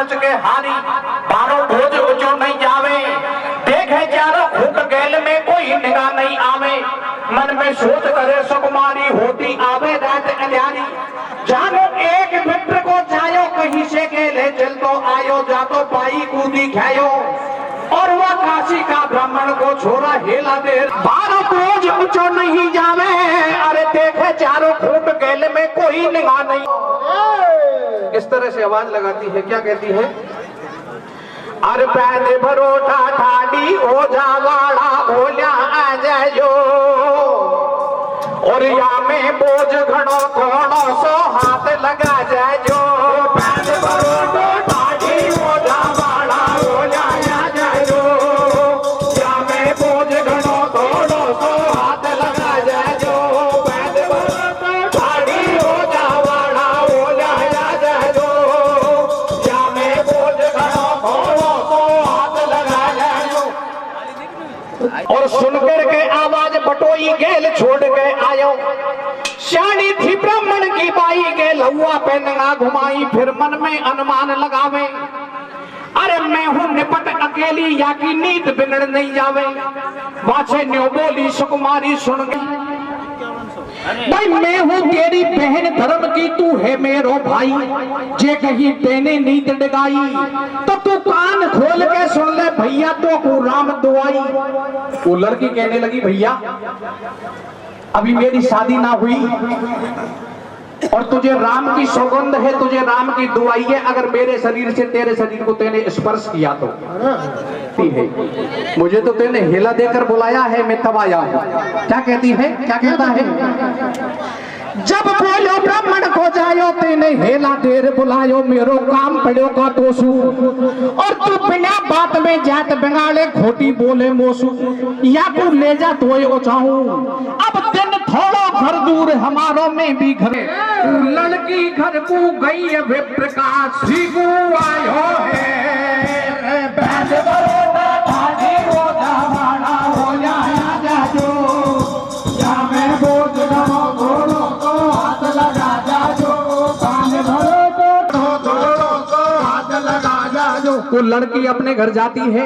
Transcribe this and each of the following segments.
रच के हारी, बारो भोज ऊंचो नहीं जावे, देखे चारों खूट गैल में कोई निगाह नहीं आवे, मन में सोच करे सुकुमारी होती आवे रात अंधियारी, जानो एक मित्र को जायो कहीं से गेले चल तो आयो, जा तो पाई कूदी खायो, और वह काशी का ब्राह्मण को छोरा हेला दे, बारो भोज ऊंचो नहीं जावे, अरे देखे चारों खूट गैल में कोई निगाह नहीं। इस तरह से आवाज लगाती है, क्या कहती है? अरे पैद भरोटा ठाडी हो जावाड़ा बोलिया आ जायो, और या में बोझ घड़ो घोड़ो सो हाथ लगा जायो, पैद भरोटा ठाडी हो जावाड़ा बोलिया आ जायो, या में बोझ घड़ो घोड़ो सो हाथ लगा जायो, पैद भरोटा ठाडी हो जावाड़ा बोलिया आ जायो, या में बोझ घड़ो घोड़ो सो हाथ लगा जायो। और सुनकर के आवाज बटोई गेल छोड़ के आयो, श्याणी थी ब्राह्मण की बाई के लहुआ पे नंगा घुमाई, फिर मन में अनुमान लगावे, अरे मैं हूं निपट अकेली या की नींद बिगड़ नहीं जावे, वाचे न्यो बोली सुकुमारी सुन गई, भाई मैं हूं तेरी बहन धर्म की, तू है मेरो भाई, जे कहीं तेने नींद डगाई तो तू कान खोल के सुन ले भैया, तो को राम दुआई। वो लड़की कहने लगी, भैया अभी मेरी शादी ना हुई और तुझे राम की सौगंध है, तुझे राम की दुआई है, अगर मेरे शरीर से तेरे शरीर को तेने स्पर्श किया तो है, मुझे तो तेने हेला देकर बुलाया है, मैं तब आया हूं। क्या कहती है, क्या कहता है? जब बोलो ब्राह्मण को जायो तेने हेला देर बुलायो, मेरो काम पड़ो का दोसू, और तू बिना बात में जात बंगाले खोटी बोले मोसू, या तू ले जा तो चाहूं, अब दिन थोड़ा घर दूर हमारों में भी घर, लड़की घर को गई है विप्रकाश को आयो है, वो लड़की अपने घर जाती है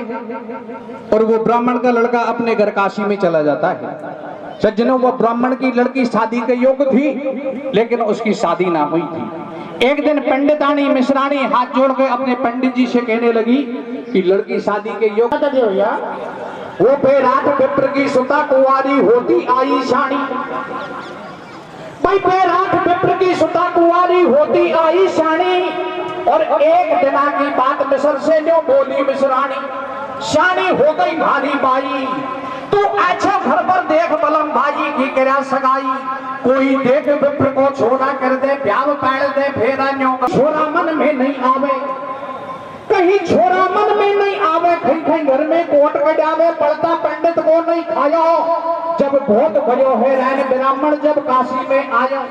और वो ब्राह्मण का लड़का अपने घर काशी में चला जाता है। सज्जनों, वो ब्राह्मण की लड़की शादी के योग्य थी लेकिन उसकी शादी ना हुई थी। एक दिन पंडितानी मिश्रानी हाथ जोड़ के अपने पंडित जी से कहने लगी कि लड़की शादी के योग्य, वो बेरात विप्र की सुता कुंवारी होती आई शानी, भाई बेरात विप्र की सुता कुंवारी होती आई शानी, और एक दिना की बात मिस्र से न्यो बोली मिश्रानी, शानी हो गई भारी बाई, तू अच्छा घर पर देख बलम भाई की करा सगाई, कोई देख विप्र को छोड़ा कर दे, प्यार पैड़ दे फेरा न्यो, छोरा मन में नहीं आवे, कहीं छोरा मन में नहीं आवे, कहीं कहीं घर में कोट कटावे, पड़ता पंडित को नहीं खायो, जब बहुत भयो है रैन ब्राह्मण जब काशी में आयो,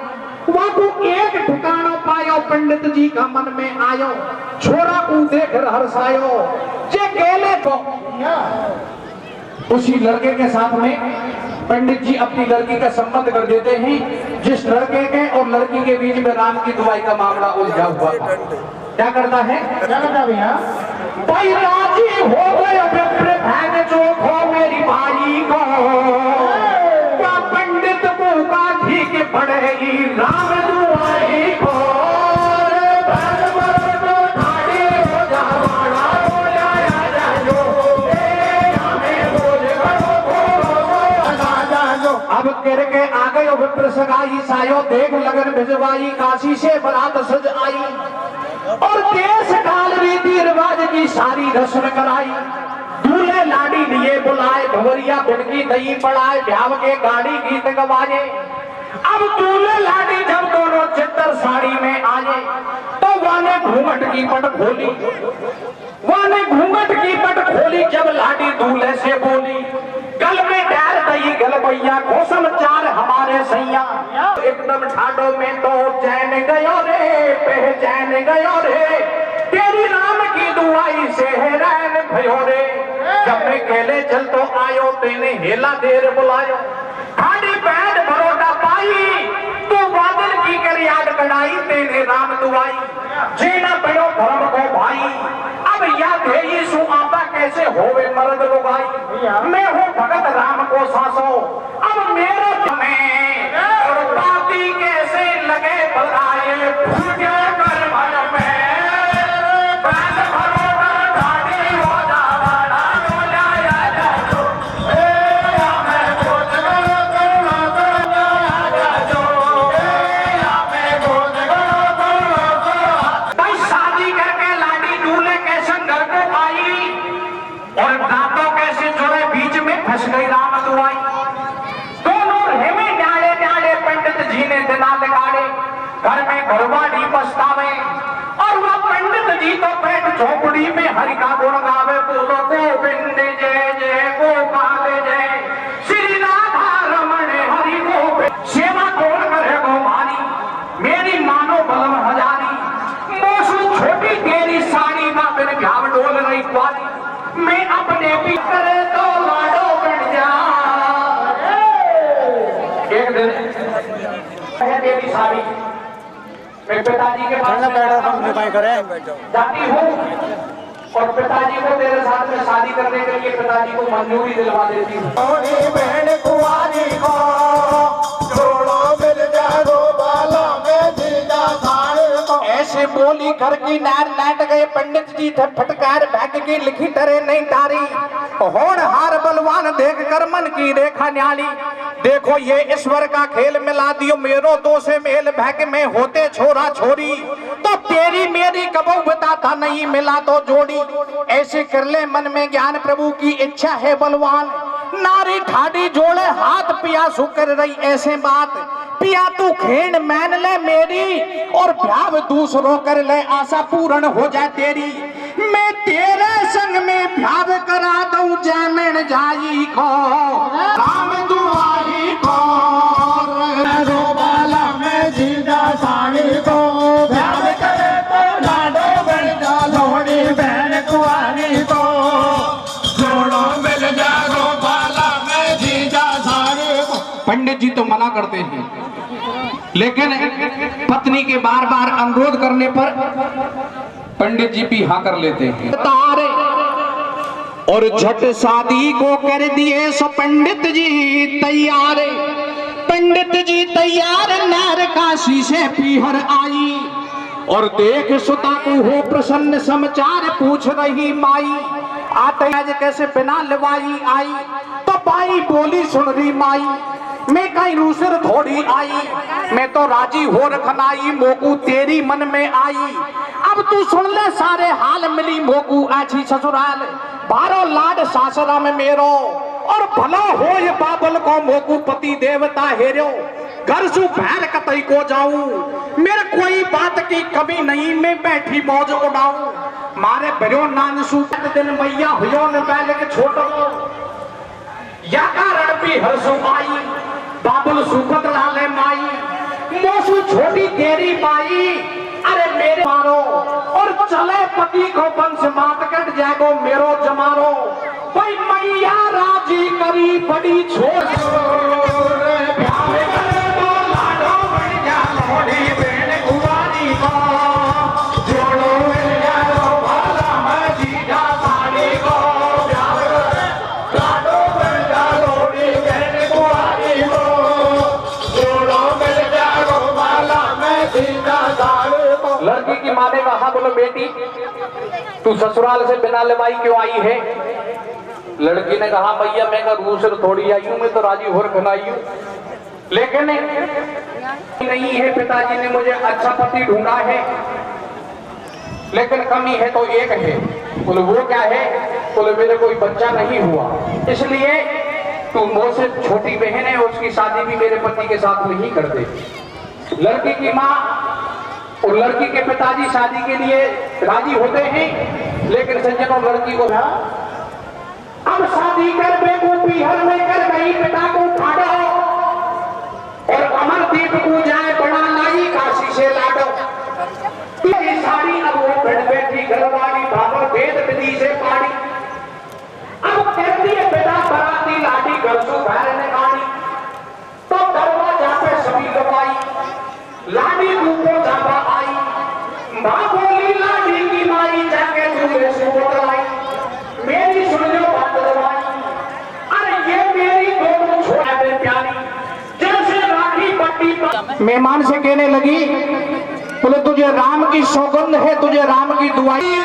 वहां को एक ठिकाना पायो, पंडित जी का मन में आयो, छोरा को देख हर्षायो, जे गेले तो उसी लड़के के साथ में पंडित जी अपनी लड़की का संबंध कर देते हैं, जिस लड़के के और लड़की के बीच में राम की दुआई का मामला उलझा हुआ था। क्या करता है, क्या करता भैया? भाई राजी हो गए विप्र भाग जो खो मेरी भाई को, क्या पंडित को का ठीक पड़ेगी राम दुआई को, अब करके आ गयो विप्र सगाई सायो, देख लगन भिजवाई, काशी से बरात सज आई, और देश काल रीति रिवाज की सारी रस्म कराई, दूल्हे लाड़ी लिए बुलाए, भवरिया बिनकी दही पड़ाए, ब्याह के गाड़ी गीत गवाए, अब दूल्हे लाड़ी जब दोनों चित्तर साड़ी में आए, तो वाने घूंघट की पट खोली, वाने घूंघट की पट खोली, जब लाड़ी दूल्हे से बोली, गल में डैर दई गल भैया को समाचार हमारे सैया, एकदम ठाडो में तो चैन गयो रे, पहचान गयो रे, तेरी राम की दुआई से हैरान भयो रे, जब मैं केले चल तो आयो, तेने हेला देर बुलायो, खाड़ी पैद भरोटा पाई, तू वादे बादल की कर याद कड़ाई तेने राम दुआई जीना पड़ो धर्म को भाई अब याद है यीशु आपा कैसे होवे मर्द लुगाई मैं हूँ भगत राम को सासो अब मेरे में और पापी कैसे लगे बलाए भूखे कर मन में प्राण भरोगा ढाडी हो जावाड़ा हो जाया जाओ ए हमें खोज करो भाई शादी करके लाडी दूल्हे के संग को आई और दांतों कैसे जुड़े बीच में फंस गई राम दुआई दोनों हेमे डाले डाले पंडित जी ने दिना लगाड़े घर में घरवाड़ी पछतावे और वह पंडित जी तो बैठ झोपड़ी में हरि का गुण गावे बोलो गोविंद जय जय गोपाल जय श्री राधा रमण हरि गोविंद सेवा कौन करे गो मारी मेरी मानो बलम हजारी मोसू छोटी तेरी साड़ी का बिन घाव डोल रही क्वारी मैं अपने भी करे तो लाडो बन जा एक दिन है तेरी साड़ी मैं पिताजी के पास जाती हूँ और पिताजी को तेरे साथ में शादी करने के लिए पिताजी को मंजूरी दिलवा देती हूँ बहन कुआरी को जोड़ो मिल जाओ बाला में जीजा साड़ को ऐसे बोली घर की नार नाट गए पंडित जी थे फटकार भाग की लिखी टरे नहीं तारी होड़ हार बलवान देख कर मन की रेखा न्याली देखो ये ईश्वर का खेल मिला दियो मेरो दो से मेल भाग में होते छोरा छोरी तो तेरी मेरी कबू बता था नहीं मिला तो जोड़ी ऐसे कर ले मन में ज्ञान प्रभु की इच्छा है बलवान नारी ठाडी जोड़े हाथ पिया सुकर रही ऐसे बात पिया तू खेण मान ले मेरी और भ्याव दूसरों कर ले आशा पूर्ण हो जाए तेरी मैं तेरे संग में भ्याव करा दूं जैमेन जाई को राम दुआई को रोबाला में जीजा साड़ी को भ्याव करे तो लाडो बन जा लोहड़ी बहन कुआरी को जोड़ो मिल जा रोबाला में जीजा साड़ी को। पंडित जी तो मना करते हैं लेकिन पत्नी के बार बार अनुरोध करने पर पंडित जी भी हाँ कर लेते हैं तारे और झट शादी को कर दिए सो पंडित जी तैयार पंडित जी तैयार नार काशी से पीहर आई और देख सुता को हो प्रसन्न समाचार पूछ रही माई आते आज कैसे बिना लवाई आई तो बाई बोली सुन रही माई मैं कहीं रूसर थोड़ी आई मैं तो राजी हो रखनाई मोकू तेरी मन में आई अब तू सुन ले सारे हाल मिली मोकू अच्छी ससुराल बारो लाड सासरा में मेरो और भला हो ये बाबल को मोकू पति देवता हेरो घर सु भैर कतई को जाऊं मेरे कोई बात की कमी नहीं मैं बैठी मौज उड़ाऊं मारे भरो नान सु दिन मैया हुयो ने पहले के छोटो या कारण भी हरसु आई बाबुल सुखत लाले माई मोसू छोटी तेरी माई अरे मेरे मारो और चले पति को वंश मात कट जाएगो मेरो जमारो भाई मैया राजी करी बड़ी छोड़ लड़की की माँ ने कहा बोलो बेटी तू ससुराल से बिना लवाई क्यों आई है लड़की ने कहा भैया मैं का रूसर थोड़ी आई हूँ मैं तो राजी हो रखना आई हूँ लेकिन नहीं है पिताजी ने मुझे अच्छा पति ढूंढा है लेकिन कमी है तो एक है बोले वो क्या है बोले मेरे कोई बच्चा नहीं हुआ इसलिए तू मुझसे छोटी बहन है उसकी शादी भी मेरे पति के साथ नहीं कर दे लड़की की माँ और लड़की के पिताजी शादी के लिए राजी होते हैं लेकिन सज्जनों लड़की को अब शादी कर बेकूफी हर में कर गई पिता को फाड़ो और अमरदीप को जाए बड़ा लाई काशी से लाडो सारी अब वो बैठ बैठी घरवाली भावर वेद विधि से पाड़ी अब कहती है पिता बराती लाठी घर से बाहर निकाली तो दरवाजा पे सभी गवाई मेहमान से कहने लगी, बोले तुझे राम की सौगंध है, तुझे राम की दुआई।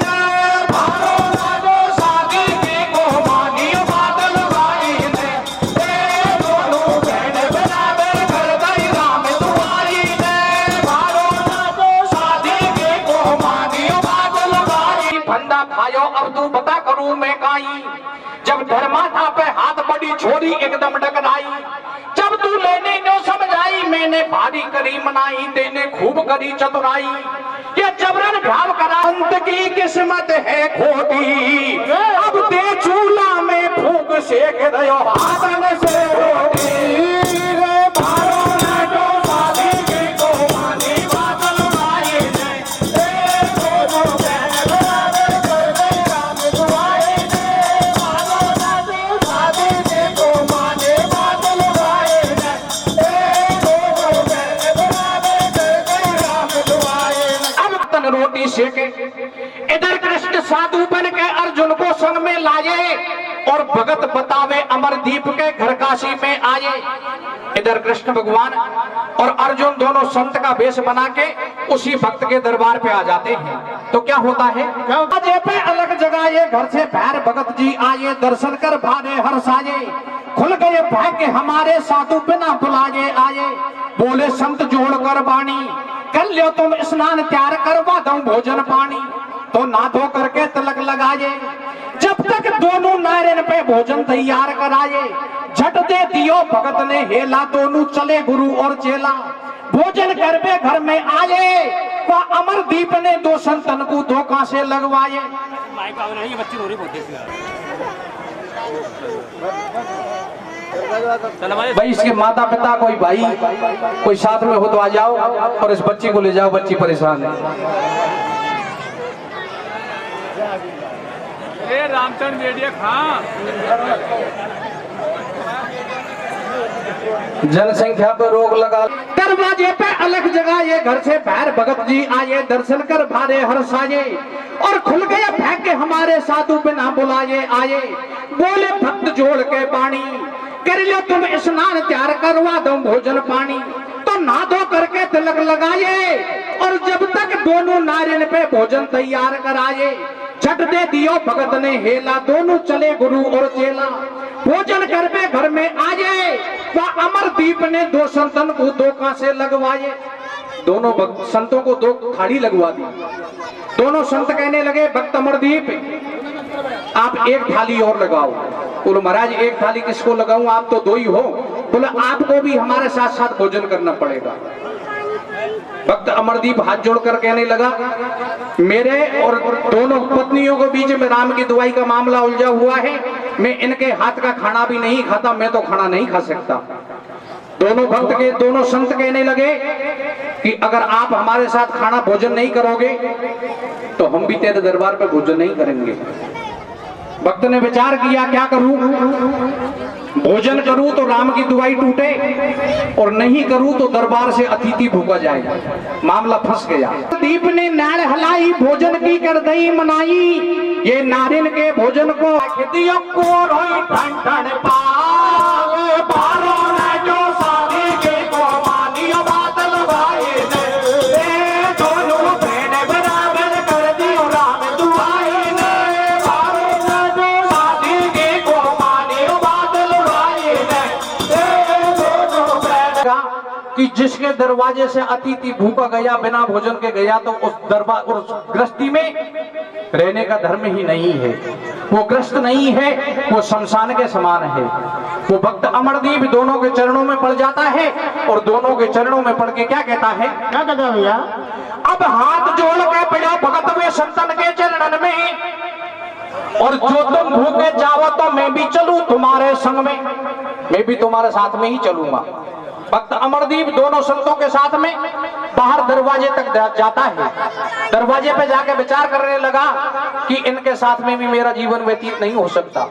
अब तू बता करूं मैं काई, जब धर्माथा पे हाथ बड़ी छोरी एकदम डगराई। जब तू लेने नो समझाई, मैंने भारी करी मनाई, तेने खूब करी चतुराई। ये जबरन भाव करा, अंत की किस्मत है खोटी, अब ते चूल्हा में फूंक सेक रहो हाथन से रोटी। रोटी सेके, इधर कृष्ण साधु बन के अर्जुन को संग में लाए और भगत बतावे अमरदीप के घर काशी में आए। इधर कृष्ण भगवान और अर्जुन दोनों संत का वेश बना के उसी भक्त के दरबार पे आ जाते हैं। तो क्या होता है, पे अलग जगह ये घर से बाहर भगत जी आए, दर्शन कर भारे हर्षाए। खुल गए भाग्य हमारे साधु बिना बुलाए आए। बोले संत जोड़ कर बाणी, कर लो तुम स्नान तैयार करवा दो भोजन पानी। तो ना धो करके तिलक लगाए, जब तक दोनों नारायण पे भोजन तैयार कराए। झट दे दियो भगत ने हेला, दोनों चले गुरु और चेला। भोजन करके घर में आए, वह अमरदीप ने दो संतन को धोखा से लगवाए। भाई इसके माता पिता कोई भाई कोई साथ में हो तो आ जाओ और इस बच्ची को ले जाओ, बच्ची परेशान है। रामचंद्र मीडिया खां जनसंख्या पर रोक लगा। दरवाजे पे अलग जगह ये घर से बाहर भगत जी आए, दर्शन कर भारे हर्षाए। और खुल गया भाग्य हमारे साधु बिना बुलाए आए। बोले भक्त जोड़ के बाणी, कर लो तुम स्नान तैयार करवा दो भोजन पानी। तो ना धो करके तिलक लगाए और जब तक दोनों नारायण पे भोजन तैयार कराए। झट दे दियो भगत ने हेला, दोनों चले गुरु और चेला। भोजन करके घर में आ जाए, वह अमरदीप ने दो संतन को धोखा से लगवाए। दोनों संतों को दो थाली लगवा दी। दोनों संत कहने लगे, भक्त अमरदीप आप एक थाली और लगाओ। बोलो महाराज एक थाली किसको लगाऊं, आप तो दो ही हो। बोले आपको भी हमारे साथ साथ भोजन करना पड़ेगा। भक्त अमरदीप हाथ जोड़कर कहने लगा, मेरे और दोनों पत्नियों के बीच में राम की दुआई का मामला उलझा हुआ है। मैं इनके हाथ का खाना भी नहीं खाता, मैं तो खाना नहीं खा सकता। दोनों संत कहने लगे कि अगर आप हमारे साथ खाना भोजन नहीं करोगे तो हम भी तेरे दरबार पे भोजन नहीं करेंगे। भक्त ने विचार किया, क्या करूं, भोजन करूं तो राम की दुआई टूटे और नहीं करूं तो दरबार से अतिथि भूखा जाएगा। मामला फंस गया। दीप ने नाड़ हलाई, भोजन की कर दई मनाई। ये नारियल के भोजन को कि जिसके दरवाजे से अतिथि भूखा गया, बिना भोजन के गया, तो उस दरबार उस गृहस्थी में रहने का धर्म ही नहीं है। वो ग्रस्त नहीं है, वो शमशान के समान है। वो भक्त अमरदीप दोनों के चरणों में पड़ जाता है और दोनों के चरणों में पड़ के क्या कहता है, क्या कहता है भैया, अब हाथ जोड़ के पड़ा भगत वे संतन के चरणन में, और जो तुम भूखे जाओ तो मैं भी चलूं तुम्हारे संग में, मैं भी तुम्हारे साथ में ही चलूंगा। भक्त अमरदीप दोनों संतों के साथ में बाहर दरवाजे तक जाता है। दरवाजे पे जाके विचार करने लगा कि इनके साथ में भी मेरा जीवन व्यतीत नहीं हो सकता,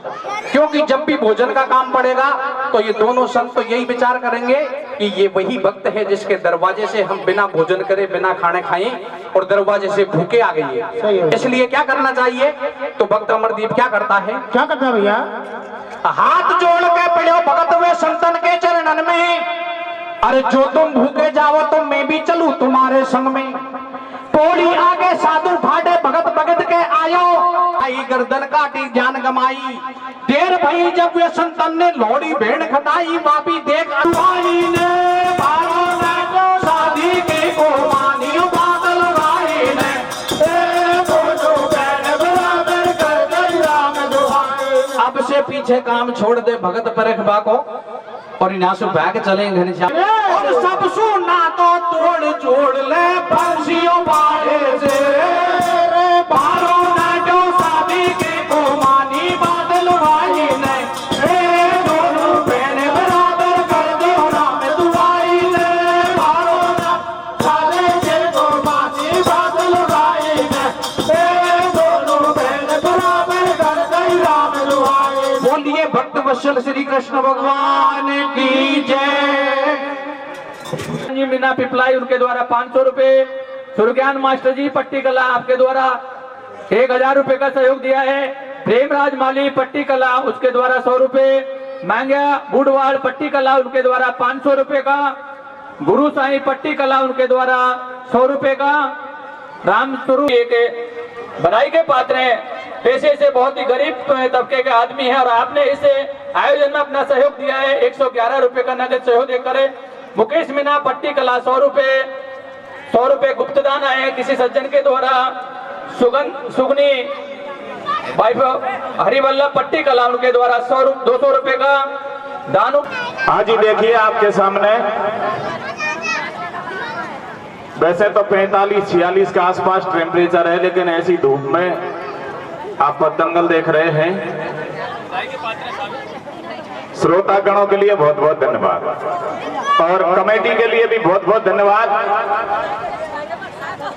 क्योंकि जब भी भोजन का काम पड़ेगा तो ये दोनों संत तो यही विचार करेंगे कि ये वही भक्त है जिसके दरवाजे से हम बिना भोजन करे, बिना खाने खाए और दरवाजे से भूखे आ गए। इसलिए क्या करना चाहिए, तो भक्त अमरदीप क्या करता है, क्या करता है भैया, हाथ जोड़ के पड़ो भगत वे संतन के चरणन में, अरे जो तुम भूखे जाओ तो मैं भी चलूं तुम्हारे संग में। पौड़ी आगे साधु ठाडे भगत भगत के आयो, आई गर्दन काटी जान गमाई। देर भई जब वे संतन ने लोड़ी भेड़ खटाई, वापी देख अनवाणी ने भारो ने जो शादी की कुर्बानी बादल भाई ने अब से पीछे काम छोड़ दे भगत परखबा को, और इनासु बैग चले घनश्याम। और सब सुना तो तोड़ जोड़ ले फंसियों बाड़े से, पारो ना जो शादी के कुर्बानी बादल भाई ने दोनों बहन बराबर कर दो राम दुआई ने। पारो ना शादी के कुर्बानी बादल भाई ने दोनों बहन बराबर कर दो राम दुआई। बोलिए भक्त वत्सल श्री कृष्ण भगवान की जय। मीना पिपलाई उनके द्वारा 500 रुपए, सुरज्ञान मास्टर जी पट्टी कला आपके द्वारा 1000 रुपए का सहयोग दिया है। प्रेमराज माली पट्टी कला उसके द्वारा 100 रुपए, मांग्या बुढ़वाड़ पट्टी कला उनके द्वारा 500 रुपए का, गुरु साई पट्टी कला उनके द्वारा 100 रुपए का। राम स्वरूप के बनाई के पात्र हैं, पैसे से बहुत ही गरीब तबके के आदमी है, और आपने इसे आयोजन में अपना सहयोग दिया है। 111 रुपए का नगद सहयोग देकर मुकेश मीना पट्टी कला 100 रुपए गुप्तदान आए किसी सज्जन के द्वारा। सुगनी भाई हरिवल्लभ पट्टी कला उनके द्वारा 200 रुपए का दान। हाँ जी, देखिए आपके सामने वैसे तो 45-46 के आसपास टेम्परेचर है, लेकिन ऐसी धूप में आप दंगल देख रहे हैं। श्रोतागणों के लिए बहुत बहुत धन्यवाद, और कमेटी के लिए भी बहुत बहुत धन्यवाद।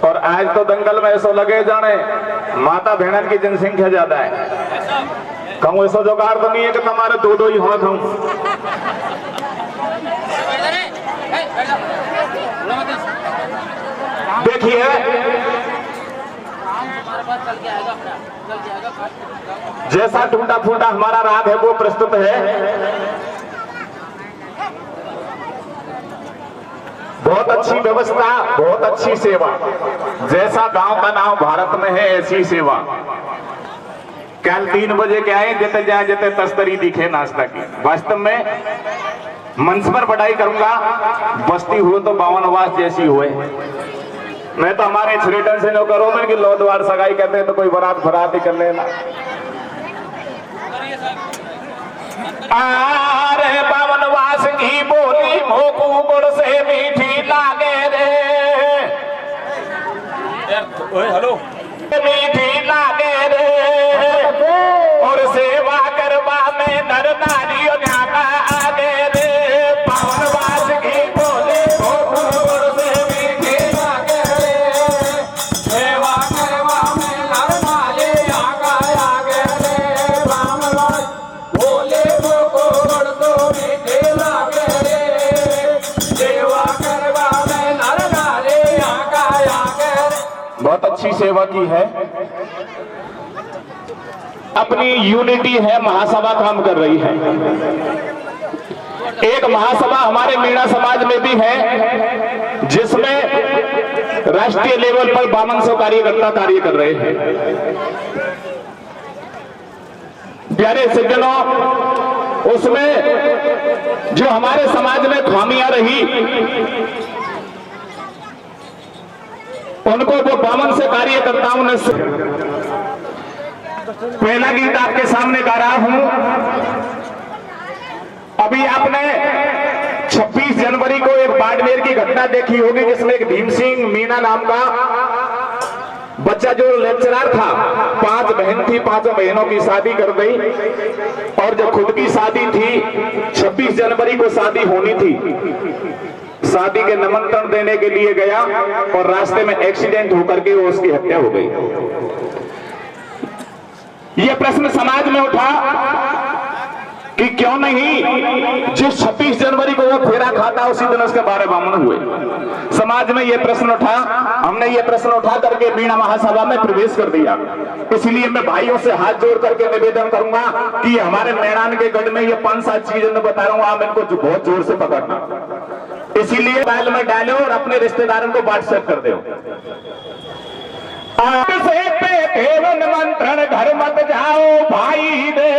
और आज तो दंगल में ऐसा लगे जाने माता बहन की जनसंख्या ज्यादा है। कहूँ ऐसा जुगाड़ तो नहीं है कि तुम्हारे दो ही हो। कहूँ देखिए जैसा टूटा फूटा हमारा राग है वो प्रस्तुत है। बहुत अच्छी व्यवस्था, बहुत अच्छी सेवा। जैसा गांव का नाम भारत में है ऐसी सेवा। कल 3 बजे के आए, जते जाए जते तस्तरी दिखे नाश्ता की। वास्तव में मंच पर बढ़ाई करूंगा, बस्ती हुए तो 52 वास जैसी हुए। मैं तो हमारे छरेटन से जो करो मैं कि लौद्वार सगाई कहते हैं तो कोई बरात फरात ही कर लेना। अरे 52 वास की बोली मोकू गुड़ से मीठी लागे रे, हेलो मीठी लागे रे। और सेवा करवा में नर नारी आगे रे, 52 वास की बोली मोकू गुड़ से मीठी लागे रे, सेवा करवा में नर नारी आगे रे। 52 वास बोले मोकू गुड़ तो मीठी लागे रे, सेवा करवा में नर नारी आगे रे। बहुत अच्छी सेवा की है। अपनी यूनिटी है, महासभा काम कर रही है। एक महासभा हमारे मीणा समाज में भी है, जिसमें राष्ट्रीय लेवल पर 5200 कार्यकर्ता कार्य कर रहे हैं। प्यारे सज्जनों, उसमें जो हमारे समाज में खामियां रही उनको वो 52 से कार्यकर्ताओं ने पहला गीत आपके सामने गा रहा हूं। अभी आपने 26 जनवरी को एक बाड़मेर की घटना देखी होगी, जिसमें एक भीम सिंह मीना नाम का बच्चा जो लेक्चरर था, 5 बहन थी, 5 बहनों की शादी कर गई। और जब खुद की शादी थी, 26 जनवरी को शादी होनी थी, शादी के निमंत्रण देने के लिए गया और रास्ते में एक्सीडेंट होकर के वो उसकी हत्या हो गई। ये प्रश्न समाज में उठा कि क्यों नहीं जिस 26 जनवरी को वो फेरा खाता उसी दिन उसके 12 बामन हुए। समाज में ये प्रश्न उठा, हमने ये प्रश्न उठा करके मीणा महासभा में प्रवेश कर दिया। इसलिए मैं भाइयों से हाथ जोड़ करके निवेदन करूंगा कि हमारे मैदान के गढ़ में ये 5-7 चीजें बता रहा हूं, आप इनको बहुत जोर से पकड़ना। इसीलिए मोबाइल में डालो और अपने रिश्तेदारों को व्हाट्सएप कर दो। आपसे पे केवल मंत्रण घर मत जाओ भाई रे,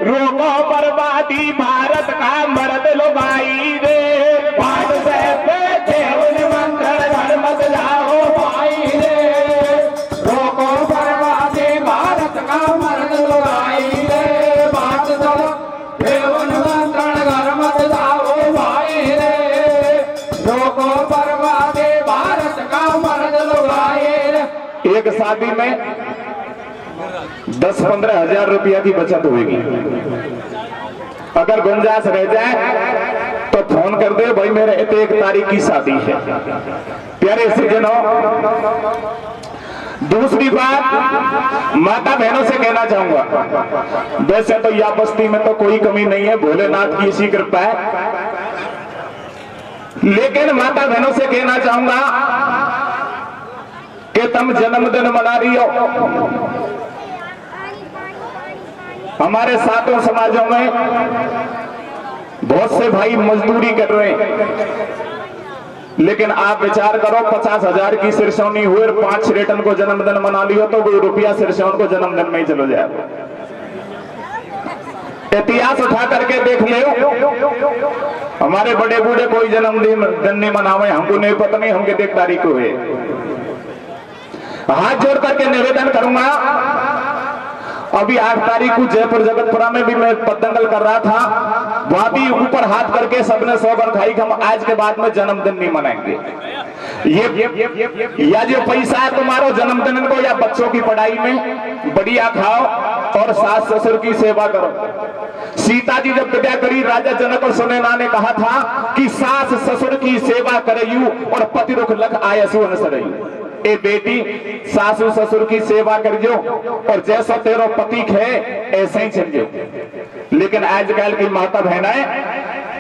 रोको बर्बादी भारत का मर्द लो भाई रे। आपसे पे केवल मंत्रण घर मत जाओ भाई रे, रोको बर्बादी भारत का मर्द लो भाई रे। बात सुनो केवल मंत्रण घर मत जाओ भाई रे, रोको बर्बादी भारत का मर्द लो भाई रे। एक शादी में 10-15 हजार रुपया की बचत होगी। अगर गुंजाइश रह जाए तो फोन कर दे, भाई मेरे 1 तारीख की शादी है। प्यारे सज्जनों, दूसरी बात माता बहनों से कहना चाहूंगा, वैसे तो या बस्ती में तो कोई कमी नहीं है, भोलेनाथ की इसी कृपा है, लेकिन माता बहनों से कहना चाहूंगा कि तुम जन्मदिन मना रही हो। हमारे सातों समाजों में बहुत से भाई मजदूरी कर रहे हैं, लेकिन आप विचार करो 50 हजार की सिरसौनी हुए और 5 रिटर्न को जन्मदिन मना लियो तो वो रुपया सिरसौन को जन्मदिन में ही चलो जाए। इतिहास उठा करके देख ले, हमारे बड़े बूढ़े कोई जन्मदिन नहीं मनावे, हमको नहीं पता, नहीं हमके 1 तारीख को है। हाथ जोड़ करके निवेदन करूंगा, अभी 8 तारीख को जयपुर जगतपुरा में भी मैं पतंगल कर रहा था, वहां भी ऊपर हाथ करके सबने सौगंध खाई कि हम आज के बाद में जन्मदिन नहीं मनाएंगे। ये या जो पैसा है तुम्हारो जन्मदिन को या बच्चों की पढ़ाई में बढ़िया खाओ और सास ससुर की सेवा करो। सीता जी जब विद्या करी, राजा जनक और सुनैना ने कहा था कि सास ससुर की सेवा करयू और पति रुख लख आयसु अनसरयू। ए बेटी, सासू ससुर की सेवा करियो और जैसा तेरो पति है ऐसे ही चलियो। लेकिन आजकल की माता बहनाएं,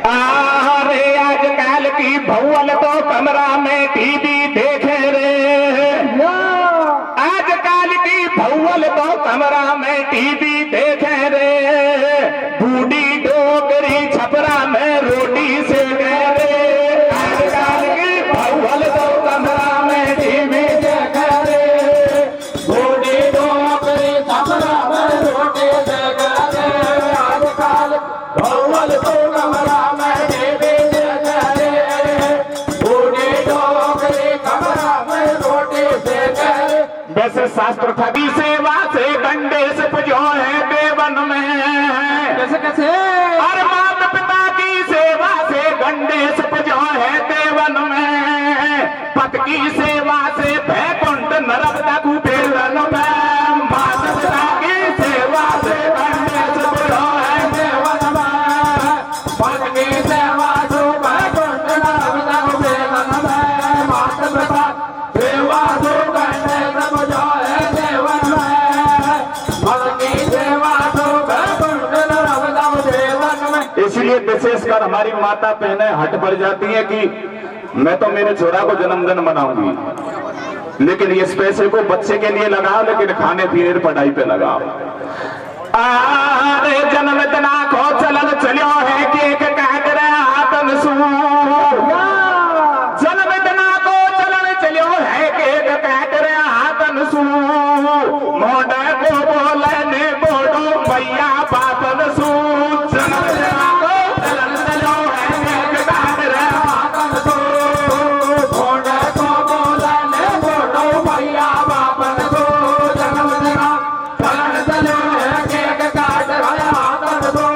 अरे आजकल की भौवल तो कमरा में टीवी देखे रे, आजकल की भौवल तो कमरा में टीवी देखे रे, बूढ़ी डोकरी छपरा में रोटी सेके रे। आजकल की भौवल तो कमरा में टीवी देखे रे, बूढ़ी डोकरी छपरा में रोटी सेके रे। आजकल भौवल तो कमरा में टीवी देखे रे, बूढ़ी डोकरी छपरा में रोटी सेके रे। वैसे शास्त्र था कि सेवा से गंडे से पुजो है देवन में, कैसे कैसे हर माता पिता की सेवा से गंडे से पुजो है देवन में, पत की सेवा से बैकुंठ नरक तक बेलन में। माता पिता की सेवा से गंडे से पुजो है देवन में, पत की सेवा से बैकुंठ नरक तक बेलन में। माता पिता सेवा से गंडे से पुजो है देवन में, पत की सेवा से बैकुंठ नरक तक बेलन में। इसलिए विशेषकर हमारी माता बहनें हट पड़ जाती है कि मैं तो मेरे छोरा को जन्मदिन मनाऊंगी, लेकिन इस पैसे को बच्चे के लिए लगाओ, लेकिन खाने पीने पढ़ाई पे लगाओ। अरे जन्मदिन को चलन चलो है केक काट रहा हाथन सू, जन्मदिन को चलन चलो है केक काट रहा हाथन सू, मोड़ा को बोले ने बोलो भैया बापन सू। जन्मदिन को चलन चलो है केक काट रहा हाथन सू, मोड़ा को बोले ने बोलो भैया बापन सू। जन्मदिन चलन चलो है केक काट रहा हाथन सू,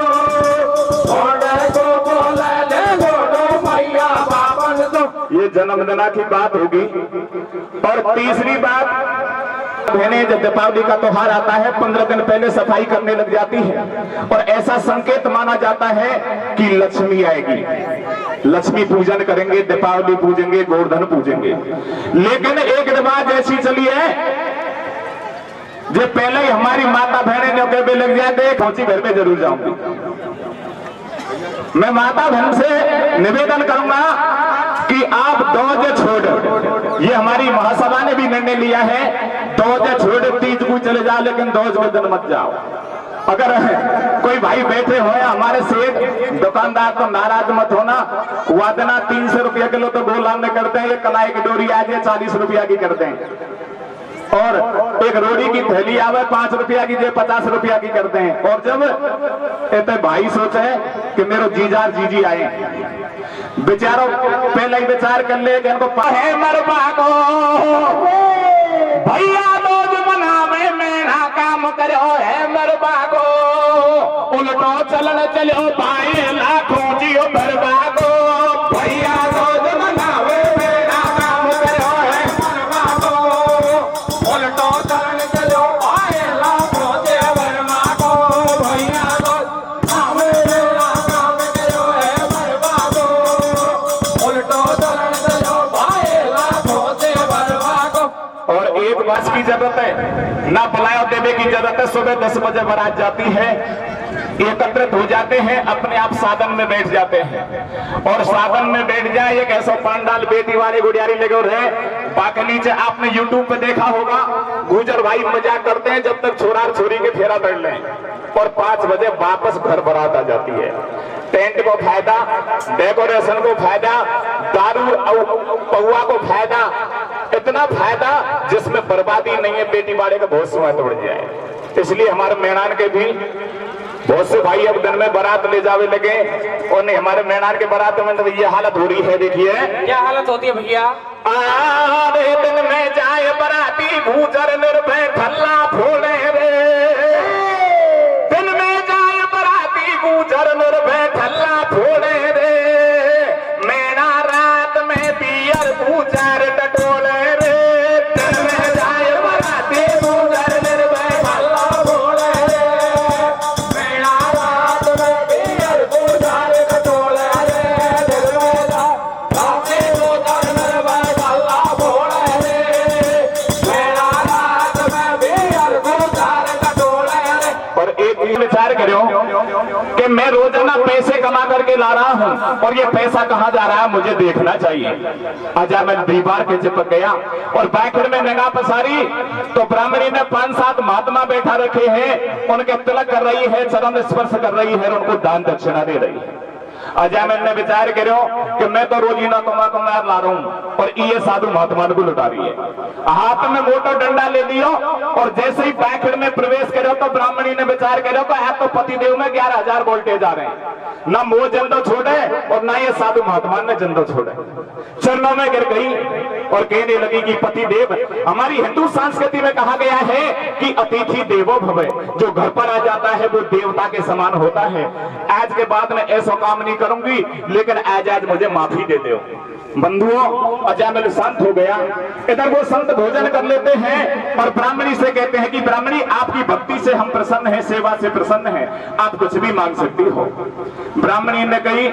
मोड़ा को बोले ने बोलो भैया बापन सू। ये जन्मदिन की बात होगी। और तीसरी बात, बहनें जब दीपावली का त्योहार आता है 15 दिन पहले सफाई करने लग जाती है, और ऐसा संकेत माना जाता है कि लक्ष्मी आएगी। लक्ष्मी पूजन करेंगे, दीपावली पूजेंगे, गोवर्धन पूजेंगे। लेकिन एक रिवाज ऐसी चली है जो पहले ही हमारी माता बहनें जो कहने लग जाते, कौची घर में जरूर जाऊंगी। मैं माता बहन से निवेदन करूंगा कि आप दौज छोड़, ये हमारी महासभा ने भी निर्णय लिया है, दौज छोड़ तीज को चले जाओ, लेकिन दौज के दिन मत जाओ। अगर कोई कोई भाई बैठे हो हमारे सेठ दुकानदार तो नाराज मत होना, वादना 300 रुपया किलो तो गोलाम में करते हैं, ये कलाई की डोरी आज 40 रुपया की करते हैं, और एक रोटी की थैली आवे 5 रुपया की, 50 रुपया की करते हैं। और जब इतने भाई सोचे कि मेरे जीजा जीजी आए, बेचारों पहले ही विचार कर ले कि इनको है मरबा को भैया रोज मनावे मेरा काम करो है मरबा को, उल्टो चलन चलो पाए लाखों जियो मरबा को, भैया रोज मनावे मेरा काम करो है मरबा को, उल्टो चलन चलो पाए लाखों जियो मरबा को, भैया रोज मनावे मेरा काम करो है मरबा को, उल्टो चलन चलो पाए लाखों जियो मरबा को। और एक बस की जरूरत है ना, पलायो देवे की जरूरत है। सुबह 10 बजे बारात जाती है, एकत्रित हो जाते हैं, अपने आप साधन में बैठ जाते हैं, और साधन में बैठ जाए एक ऐसा पांडाल बेटी वाली गुड़ियारी लगे रहे। बाकी नीचे आपने यूट्यूब पे देखा होगा, गुजर भाई मजाक करते हैं जब तक छोरा और छोरी के फेरा बैठ लें, और 5 बजे वापस घर बारात आ जाती है। टेंट को फायदा, डेकोरेशन को फायदा, दारू पौआ को फायदा, इतना फायदा जिसमें बर्बादी नहीं है, बेटी बाड़े का बहुत समय तोड़ जाए। इसलिए हमारे मेहमान के भी बहुत से भाई अब दिन में बारात ले जावे लगे, और नहीं हमारे मेहमान के बारात में तो ये हालत हो रही है। देखिए क्या हालत होती है भैया, आधे दिन में जाए बराती भूजर निर्भय खल्ला फोड़े रे, दिन में जाए बराती भूजर निर्भय खल्ला फोड़े रे, मेरा रात में पियर भूजर टटोले रे, दिन में जाए बराती भूजर निर्भय खल्ला फोड़े रे, मेरा रात में पियर भूजर टटोले रे, दिन में जाए बराती भूजर निर्भय खल्ला फोड़े रे, मेरा रात में पियर भूजर टटोले रे। और एक विचार करो कि मैं रोजाना पैसे कमा करके ला रहा हूं, और ये पैसा कहां जा रहा है मुझे देखना चाहिए। आज मैं दीवार के चिपक गया और बैठक में निगाह पसारी तो ब्राह्मणी ने 5-7 महात्मा बैठा रखे हैं, उनके तिलक कर रही है, चरण स्पर्श कर रही है, और उनको दान दक्षिणा दे रही है। अजय मैंने विचार करो कि मैं तो रोजीना कमा ला रहा हूं, और ये साधु महात्मा को लुटा रही है। हाथ में मोटा डंडा ले लियो, और जैसे ही बैठक में प्रवेश करो तो ब्राह्मणी ने विचार करो कि आज तो पतिदेव में 11,000 वोल्टेज आ रहे हैं, ना मोह जंदो छोड़े और ना ये साधु महात्मा ने जंदो छोड़े, चरणों में गिर गई और कहने लगी कि पतिदेव, हमारी हिंदू संस्कृति में कहा गया है कि अतिथि देवो भव, जो घर पर आ जाता है वो देवता के समान होता है। आज के बाद में ऐसा काम नहीं करूंगी, लेकिन आज मुझे माफी दे दो। बंधुओं, अजय शांत हो गया। इधर वो संत भोजन कर लेते हैं और ब्राह्मणी से कहते हैं कि ब्राह्मणी, आपकी भक्ति से हम प्रसन्न हैं, सेवा से प्रसन्न हैं, आप कुछ भी मांग सकती हो। ब्राह्मणी ने कही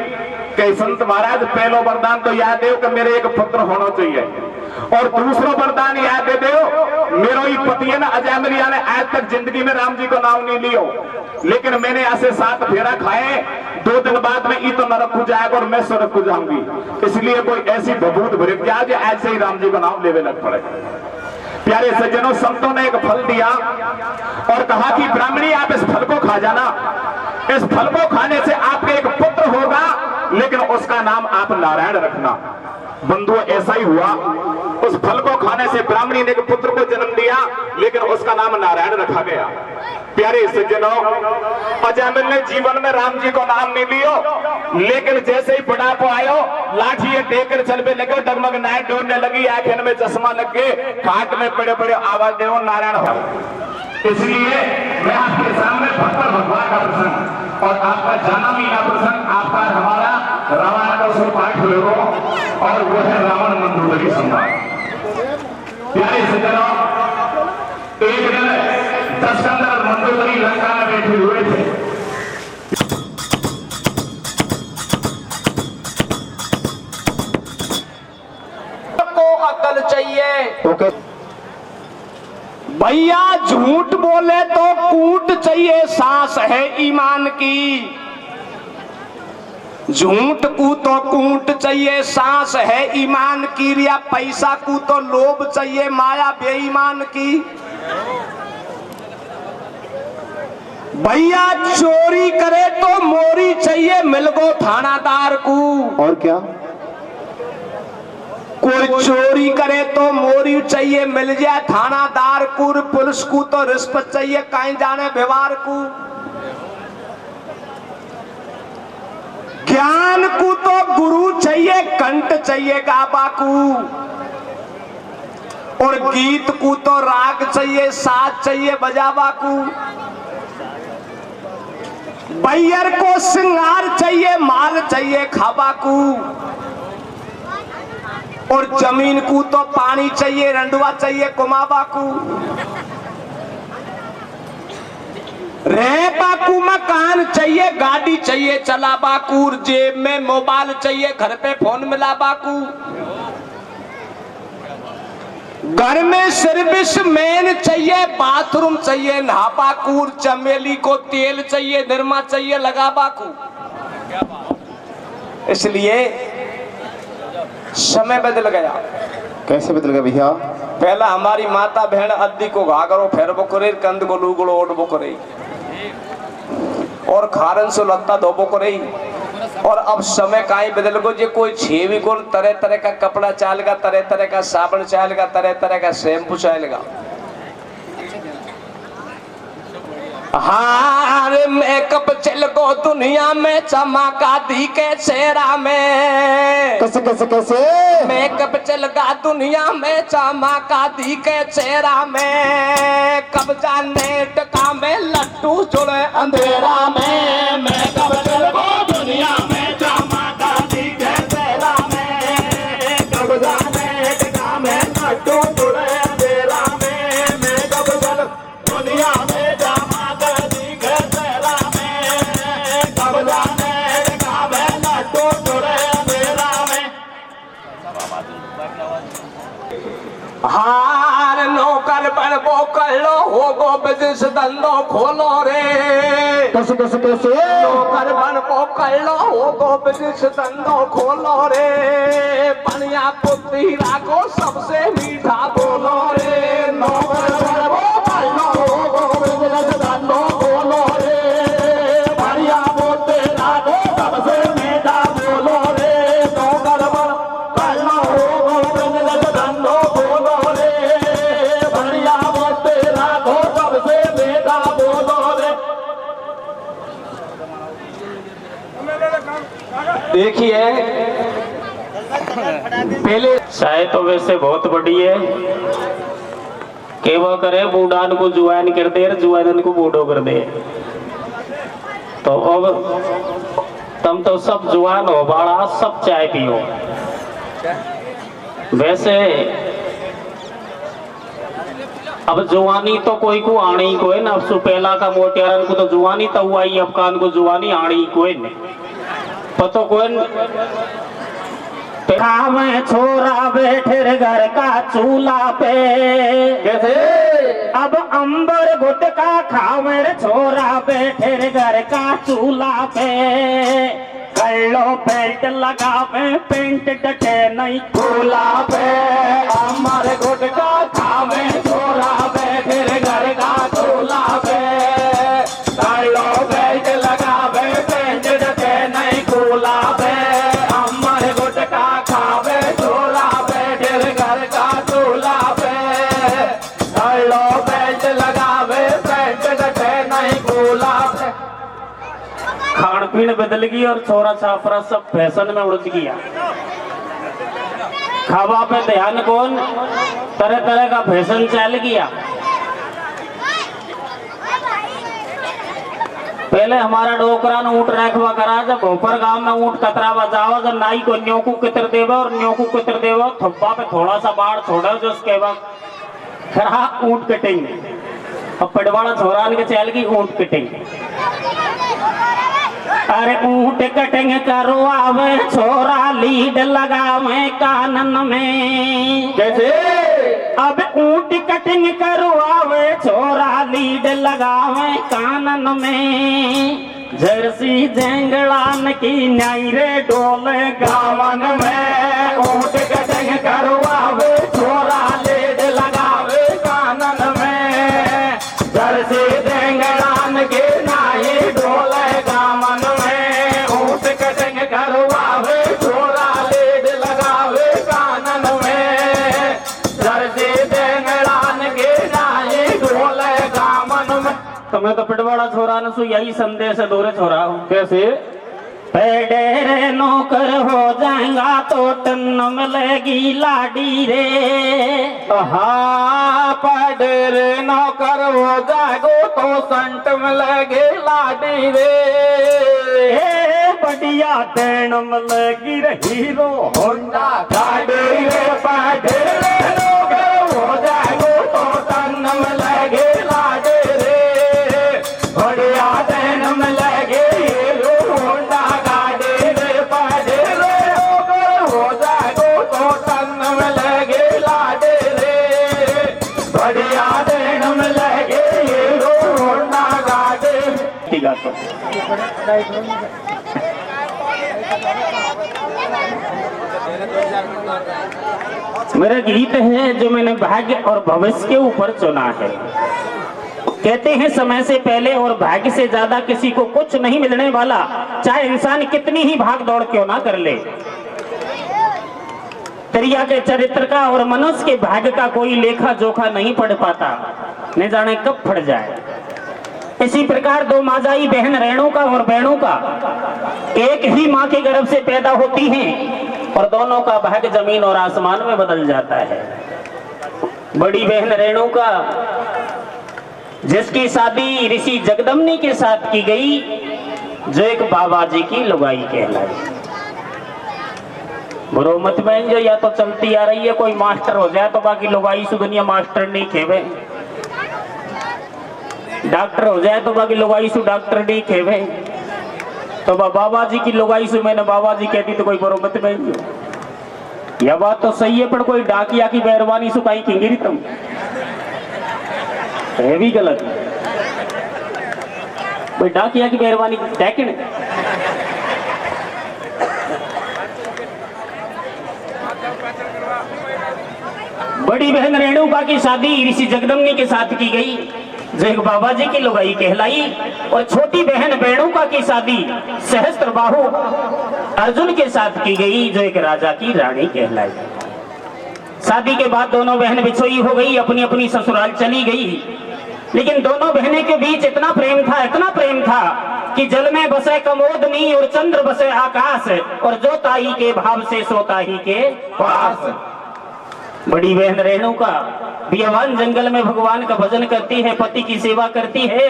कि संत महाराज, पहलो वरदान तो याद दे कि मेरे एक पुत्र होना चाहिए, और दूसरा वरदान याद दे दो, मेरा ही पति है ना अजय मिलिया ने आज तक जिंदगी में राम जी को नाम नहीं लियो, लेकिन मैंने ऐसे 7 फेरा खाए, 2 दिन बाद में ई तो नरक को जाएगा और मैं स्वर्ग को जाऊंगी, इसलिए कोई ऐसी बबूत भरक जाए जो ऐसे ही राम जी का नाम लेवे लग पड़े। प्यारे सज्जनों, संतों ने एक फल दिया और कहा कि ब्राह्मणी, आप इस फल को खा जाना, इस फल को खाने से आपके एक पुत्र होगा, लेकिन उसका नाम आप नारायण रखना। बंधुओं, ऐसा ही हुआ, उस फल को खाने से ब्राह्मणी ने एक पुत्र को जन्म दिया, लेकिन उसका नाम नारायण रखा गया। प्यारे सज्जनों, अजयमिल ने जीवन में राम जी को नाम नहीं लियो, लेकिन जैसे ही बुढ़ापा आयो, लाठी ये टेकर चलने लगे, डगमग नाय डोरने लगी, आंखें में चश्मा लग गए, खाट में पड़े पड़े आवाज दे नारायण हो। इसलिए मैं आपके सामने भक्त भगवान का प्रसंग और आपका जाना मीना प्रसंग, आपका हमारा रामायण का उसको पाठ हुए, और वो है रावण मंदोदरी संवाद। प्यारे सज्जनों, एक दिन 10 कंदर मंदोदरी लंका में बैठे हुए थे। को अकल चाहिए भैया, झूठ बोले तो कूट चाहिए, सांस है ईमान की। झूठ को तो कूट चाहिए, सांस है ईमान की, या पैसा को तो लोभ चाहिए, माया बेईमान की। भैया चोरी करे तो मोरी चाहिए मिलगो थानादार को। और क्या? कोई चोरी करे तो मोरी चाहिए मिल जाए थानादार को। पुलिस को तो रिश्वत चाहिए कहीं जाने व्यवहार को। ज्ञान को तो गुरु चाहिए कंठ चाहिए गाबा को। और गीत को तो राग चाहिए साथ चाहिए बजावा को। बैयर को श्रृंगार चाहिए माल चाहिए खाबा को। और जमीन को तो पानी चाहिए रंडवा चाहिए कुमाबा को। रहबा को मकान चाहिए गाड़ी चाहिए चलाबा को। जेब में मोबाइल चाहिए घर पे फोन मिलाबा को। घर में सर्विस मैन चाहिए बाथरूम चाहिए नहाबा को। चमेली को तेल चाहिए निरमा चाहिए लगाबा को। इसलिए समय बदल गया। कैसे बदल गया भैया? पहला हमारी माता बहन अद्दी को घाघरो फेरबो करे कंद को लूगड़ो ओढ़बो करे और खारन से लत्ता धोबो करे। और अब समय काई बदल गो जे कोई छेवी को तरह तरह का कपड़ा चालेगा तरह तरह का साबुन चालेगा तरह तरह का शैम्पू चालेगा। हार मेकअप चल गो दुनिया में चमका दी के चेहरा में। कैसे कैसे कैसे? मेकअप चल गा दुनिया में चमका दी के चेहरा में। कब जाने टका में लट्टू जुड़े अंधेरा में। मेकअप चल गो दुनिया में चमका दी के चेहरा में। कब जाने टका में लट्टू जुड़े अंधेरा में। मेकअप चल दुनिया में हार नौकर बन वो कर लो हो गो बिजनेस धंधो खोलो रे। कैसे कैसे कैसे? नौकर बन वो कर लो हो गो बिजनेस धंधो खोलो रे। पनिया पुत्री राखो सबसे मीठा बोलो रे। नौकर बन वो कर लो हो गो बिजनेस धंधो खोलो रे। पनिया पुत्री राखो सबसे मीठा बोलो रे। नौकर बन कर लो हो गो बिजनेस धंधो खोलो रे। बढ़िया बोलते राखो सबसे बेटा बोलो रे। देखिए पहले चाय तो वैसे बहुत बड़ी है केवा करे बूढ़ान को जुआन कर दे जुआन को बूढ़ो कर दे। तो अब तुम तो सब जुआन हो बाड़ा सब चाय पियो। वैसे अब जुआनी तो कोई को आनी को है ना। अब सुपेला का मोटियारन को तो जुआनी तो हुआ ही अब कान को जुआनी आनी को है पतो को खावे छोरा बैठे घर का चूल्हा पे। कैसे? अब अंबर गुटका खावे छोरा बैठे घर का चूल्हा पे। कर लो बेल्ट लगावे पेंट डटे नहीं चूल्हा पे। अंबर गुटका खावे छोरा बैठे घर का चूल्हा पे। कर लो बेल्ट लगावे पेंट डटे नहीं चूल्हा पे। अंबर गुटका खावे छोरा बैठे घर का चूल्हा पे। कर लो बेल्ट लगावे पेंट डटे नहीं चूल्हा पे। खान पीन बदल गई और छोरा छापरा सब फैशन में उलझ गया। खावा पे ध्यान कौन तरह तरह का फैशन चल गया। पहले हमारा डोकरा ने ऊँट रखवा करा जब भोपर गांव में ऊँट कतरावा जावा जब नाई को न्योकू कितर देवा और न्योकू कितर देवा थप्पा पे थोड़ा सा बाढ़ छोड़ा जो उसके बाद खरा ऊँट कटेंगे। अब पटवाड़ा छोरान के चल की ऊँट कटेंगे। अरे ऊँट कटिंग करो आवे छोरा लीड लगावे कानन में। कैसे? अब ऊँट कटिंग करो आवे छोरा लीड लगावे कानन में। जर्सी जेंगड़ान की न्याय रे डोले गावन में। ऊँट कटिंग करो आवे छोरा लीड लगावे कानन में। जर्सी जेंगड़ान की लुगाई संदेश दूर छोड़ा हूँ। कैसे? पेड़े नौकर हो जाएगा तो टन मिलेगी लाडी रे। हाँ पढ़े नौकर हो जाएगो तो संट मिलेगी लाडी रे। बढ़िया देन मिलेगी रे हीरो होंडा गाड़ी रे पढ़े नौकर हो जाएगो तो टन मिलेगी लाडी रे। बढ़िया देन मिलेगी हीरो होंडा गाड़ी रे पढ़े नौकर हो जाएगो तो टन मिलेगी लाडी रे। बढ़िया देन मिलेगी हीरो होंडा गाड़ी। ठीक है तो मेरा गीत है जो मैंने भाग्य और भविष्य के ऊपर चुना है। कहते हैं समय से पहले और भाग्य से ज्यादा किसी को कुछ नहीं मिलने वाला, चाहे इंसान कितनी ही भाग दौड़ क्यों ना कर ले। त्रिया के चरित्र का और मनुष्य के भाग्य का कोई लेखा जोखा नहीं पढ़ पाता, न जाने कब फट जाए। इसी प्रकार दो माजाई बहन रेणुका और बेणुका एक ही माँ के गर्भ से पैदा होती हैं और दोनों का भाग्य जमीन और आसमान में बदल जाता है। बड़ी बहन रेणुका जिसकी शादी ऋषि जगदम्नी के साथ की गई, जो एक बाबा जी की लुगाई कहलाई। बुरो मत बहन, जो या तो चलती आ रही है, कोई मास्टर हो जाए तो बाकी लुगाई सु दुनिया मास्टर नहीं खेवे, डॉक्टर हो जाए तो बाकी लुगाई सु डॉक्टर नहीं खेवे। तो बाबा जी की लुगाई सु मैंने बाबा जी कहती तो कोई बुरो मत बहन। यह बात तो सही है, पर कोई डाकिया की मेहरबानी सु कहीं खिंगिरी तुम है भी गलत। कोई डाकिया की मेहरबानी टैकन बड़ी बहन रेणुका की शादी ऋषि जगदम्नी के साथ की गई, जो एक बाबा जी की लुगाई कहलाई। और छोटी बहन बेणुका की शादी सहस्त्रबाहु अर्जुन के साथ की गई, जो एक राजा की रानी कहलाई। शादी के बाद दोनों बहन बिछोई हो गई, अपनी अपनी ससुराल चली गई। लेकिन दोनों बहनें के बीच इतना प्रेम था, इतना प्रेम था कि जल में बसे कमोदनी और चंद्र बसे आकाश, और जो ताई के भाव से सो ताई के पास। बड़ी बहन रेणुका बियावान जंगल में भगवान का भजन करती है, पति की सेवा करती है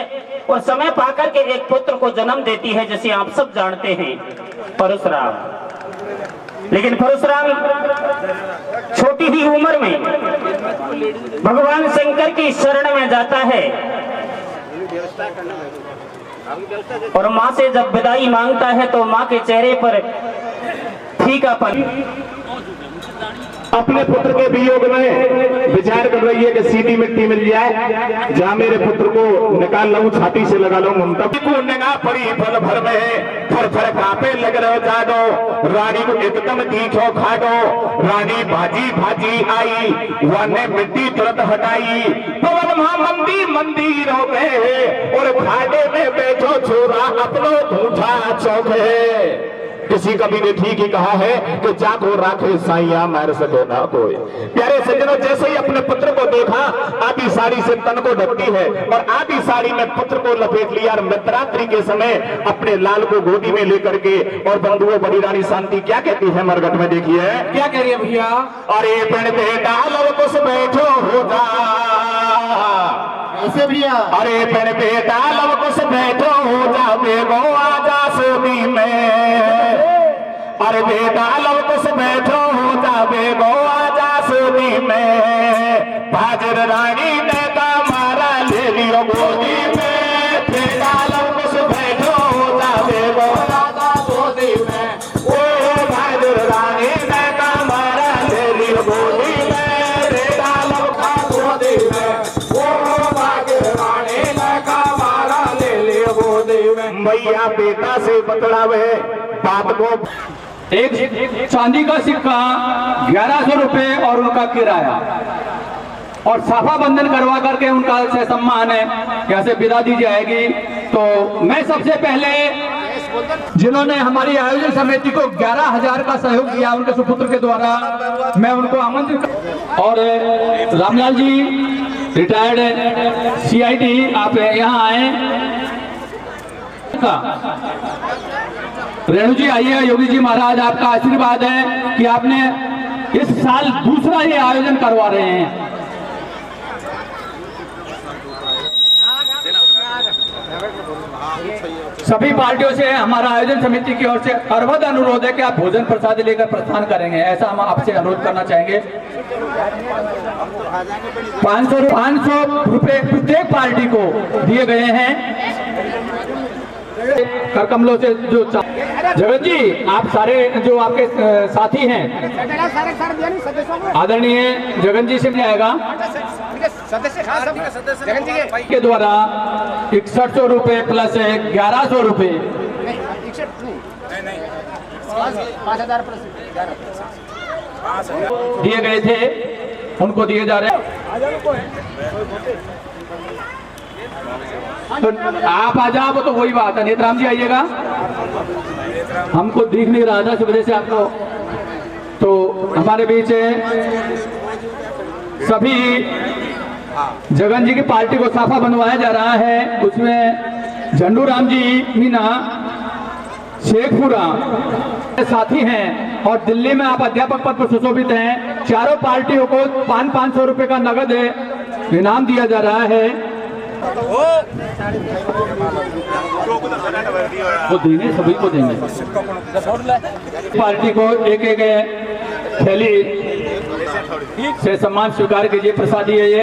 और समय पाकर के एक पुत्र को जन्म देती है, जिसे आप सब जानते हैं, परशुराम। लेकिन परशुराम छोटी ही उम्र में भगवान शंकर की शरण में जाता है और माँ से जब विदाई मांगता है तो माँ के चेहरे पर फीकापन। अपने पुत्र के वियोग में विचार कर रही है कि सीधी मिट्टी मिल जाए, जहाँ मेरे पुत्र को निकाल लूं, छाती से लगा लूं ममता को। निगाह पड़ी पल भर में, फर फर कांपे लग रहे जाडो, रानी को एकदम तीखो खाडो। रानी भाजी भाजी आई, वन मिट्टी तुरंत हटाई। पवन महामंदी मंदिरों में और खाडे में बैठो छोरा अपनो झूठा चौके। किसी कवि ने ठीक ही कहा है कि जाको राखे साइया मार सके ना कोई। प्यारे सज्जनों, जैसे ही अपने पुत्र को देखा, आधी साड़ी से तन को ढकती है और आधी साड़ी में पुत्र को लपेट लिया। और मध्यरात्रि के समय अपने लाल को गोदी में लेकर के और बंधुओं बड़ी रानी शांति क्या कहती है मरघट में, देखिए क्या कह रही है भैया। अरे पेड़ पे डाल कुछ बैठो हो जा, ऐसे भैया। अरे पेड़ पे डाल कुछ बैठो हो जा, बेगो आजा सोनी में। अरे बेटा लव कुछ बैठो हो जा, बेगो आजा सोनी में। भाजर रानी ने का मारा ले लियो गोदी में। बेटा लव कुछ बैठो हो जा, बेगो आजा सोनी में। ओ भाजर रानी ने का मारा ले लियो गोदी में। बेटा लव का गोदी में, ओ भाजर रानी ने का मारा ले लियो गोदी में। भैया बेटा से बतलावे बात को। एक चांदी का सिक्का 1100 रुपए और उनका किराया, और साफा बंधन करवा करके उनका से सम्मान है, कैसे विदा दी जाएगी। तो मैं सबसे पहले जिन्होंने हमारी आयोजन समिति को 11,000 का सहयोग किया, उनके सुपुत्र के द्वारा, मैं उनको आमंत्रित। और रामलाल जी रिटायर्ड CID, आप यहाँ आए। का। रेणु जी आइए। योगी जी महाराज, आपका आशीर्वाद है कि आपने इस साल दूसरा ये आयोजन करवा रहे हैं। सभी पार्टियों से हमारा आयोजन समिति की ओर से करबद्ध अनुरोध है कि आप भोजन प्रसाद लेकर प्रस्थान करेंगे, ऐसा हम आपसे अनुरोध करना चाहेंगे। 500 रुपए प्रत्येक पार्टी को दिए गए हैं। कर कमलों से जो जगत जी, आप सारे जो आपके साथी हैं आदरणीय जगन जी से आएगा के द्वारा 6100 रुपए प्लस 1100 रुपए 5000 दिए गए थे, उनको दिए जा रहे हैं। तो आप आ जाओ तो वही बात है। नेत्राम जी आइएगा। हमको दिख नहीं रहा था इस वजह से आपको, तो हमारे बीच सभी जगन जी की पार्टी को साफा बनवाया जा रहा है। उसमें झंडू राम जी मीना शेखपुरा साथी हैं और दिल्ली में आप अध्यापक पद पर सुशोभित हैं। चारों पार्टियों को 500 रुपए का नगद इनाम दिया जा रहा है। वो देंगे, सभी को देंगे। पार्टी को एक एक थैली से सम्मान स्वीकार कीजिए। प्रसादी है ये।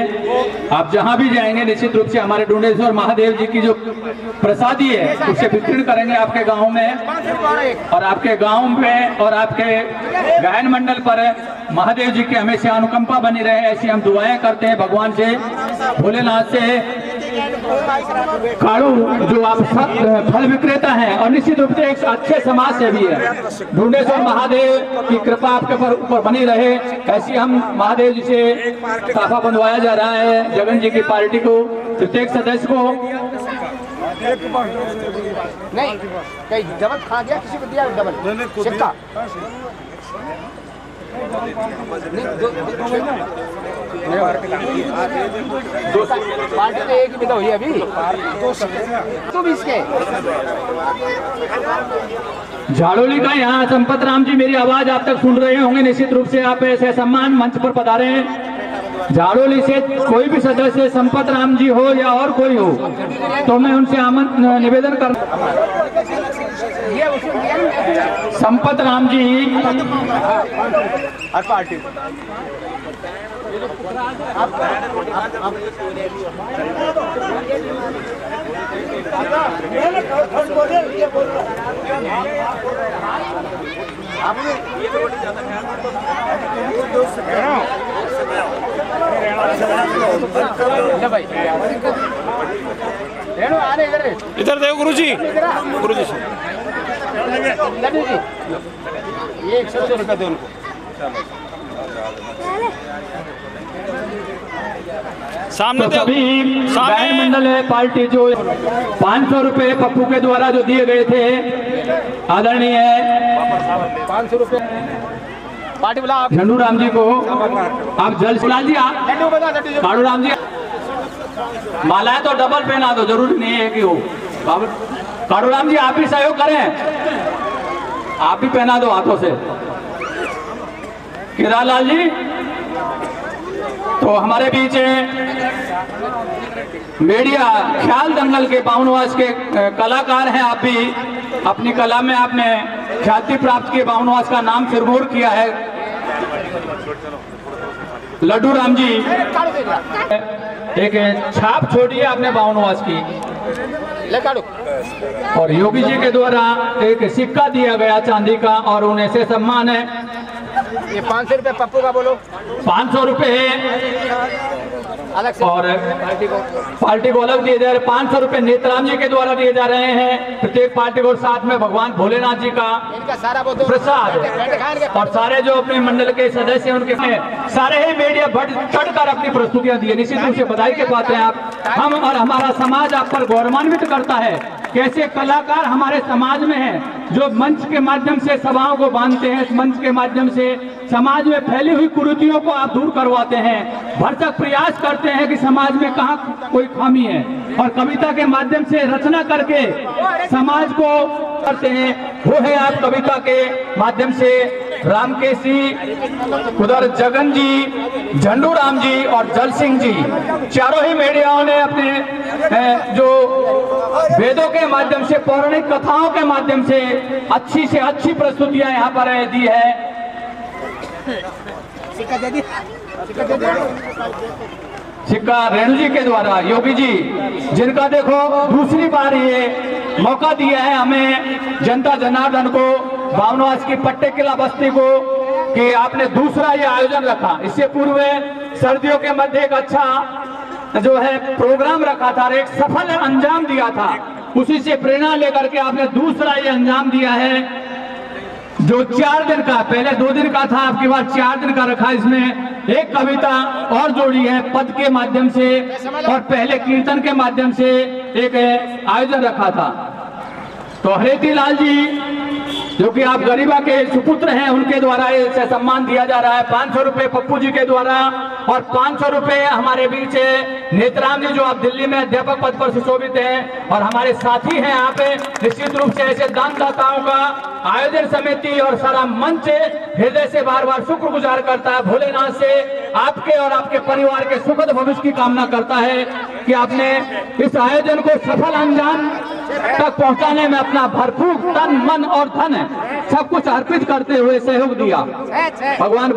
आप जहां भी जाएंगे निश्चित रूप से हमारे डूनेश्वर महादेव जी की जो प्रसादी है उससे वितरण करेंगे आपके गांव में, और आपके गांव में और आपके गायन मंडल पर महादेव जी की हमेशा अनुकंपा बनी रहे, ऐसी हम दुआएं करते हैं भगवान से, भोलेनाथ से। काड़ू जो आप फल विक्रेता हैं और निश्चित रूप से एक अच्छे समाज सेवी है, ढूंढेश्वर महादेव की कृपा आपके ऊपर बनी रहे, ऐसी हम महादेव जी से साफा बंधवाया जा रहा है। जगन जी की पार्टी को प्रत्येक सदस्य को नहीं, कहीं डबल खा गया, किसी को दिया डबल सिक्का। पार्टी तो एक ही बिता हुई अभी, तो 20 के। झाड़ोली का यहाँ संपत राम जी मेरी आवाज आप तक सुन रहे होंगे। निश्चित रूप से आप ऐसे सम्मान मंच पर पधारे हैं। झाड़ोली से कोई भी सदस्य संपत राम जी हो या और कोई हो, तो मैं उनसे निवेदन कर संपत राम जी पार्टी इधर देखो गुरु जी, गुरु जी लड्डू जी, ये 100 रुपये दो उनको। सामने तो सभी गायन मंडल है पार्टी जो 500 रुपए पप्पू के द्वारा जो दिए गए थे आदरणीय 500 रुपये पार्टी बुला आप झंडू राम जी को। आप जल लाल जी, काड़ू राम जी, मालाएं तो डबल पहना दो, जरूरी नहीं है कि हो। काड़ू राम जी आप भी सहयोग करें, आप भी पहना दो हाथों से। केदारलाल जी, तो हमारे बीच मीडिया ख्याल दंगल के बावनवास के कलाकार हैं। आप भी अपनी कला में आपने ख्याति प्राप्त की, बावनवास का नाम सिरमौर किया है। लड्डू राम जी एक छाप छोड़ी है आपने बावनवास की, और योगी जी के द्वारा एक सिक्का दिया गया चांदी का, और उन्हें से सम्मान है। ये 500 रुपये पप्पू का बोलो, 500 रुपये अलग से और पार्टी को अलग दिए जा रहे। 500 रुपये नेत्राम जी के द्वारा दिए जा रहे हैं प्रत्येक पार्टी को, साथ में भगवान भोलेनाथ जी का इनका सारा वो प्रसाद, और सारे जो अपने मंडल के सदस्य उनके सारे ही मीडिया बढ़ चढ़कर अपनी प्रस्तुतियां दी। निश्चित रूप से बधाई के पात्र हैं आप। हम और हमारा समाज आप पर गौरवान्वित करता है। कैसे कलाकार हमारे समाज में हैं जो मंच के माध्यम से सभाओं को बांधते हैं, इस मंच के माध्यम से समाज में फैली हुई कुरीतियों को आप दूर करवाते हैं, भरसक प्रयास करते हैं कि समाज में कहाँ कोई खामी है, और कविता के माध्यम से रचना करके समाज को करते हैं। वो है आप कविता के माध्यम से रामकेशी, उधर जगन जी, झंडू राम जी और जल सिंह जी, चारों ही मीडियाओं ने अपने जो वेदों के माध्यम से, पौराणिक कथाओं के माध्यम से अच्छी से अच्छी प्रस्तुतियां यहाँ पर दी है। सिक्का रेणु जी के द्वारा, योगी जी, जिनका देखो दूसरी बार ये मौका दिया है हमें जनता जनार्दन को, भावनवास की पट्टे किला बस्ती को, कि आपने दूसरा ये आयोजन रखा। इससे पूर्व सर्दियों के मध्य एक अच्छा जो है प्रोग्राम रखा था, एक सफल अंजाम दिया था। उसी से प्रेरणा लेकर के आपने दूसरा ये अंजाम दिया है, जो 4 दिन का, पहले 2 दिन का था, आपके बाद 4 दिन का रखा। इसमें एक कविता और जोड़ी है पद के माध्यम से, और पहले कीर्तन के माध्यम से एक आयोजन रखा था। तो हरेती लाल जी, जो कि आप गरीबा के सुपुत्र हैं, उनके द्वारा ये सम्मान दिया जा रहा है। 500 रुपए पप्पू जी के द्वारा, और 500 रुपए हमारे बीच नेतराम जी, जो आप दिल्ली में अध्यापक पद पर सुशोभित हैं और हमारे साथी हैं यहाँ पे। निश्चित रूप से ऐसे दानदाताओं का आयोजन समिति और सारा मंच हृदय से बार बार शुक्रगुजार करता है। भोलेनाथ से आपके और आपके परिवार के सुखद भविष्य की कामना करता है कि आपने इस आयोजन को सफल अंजाम तक पहुंचाने में अपना भरपूर तन, मन और धन सब कुछ अर्पित करते हुए सहयोग दिया। भगवान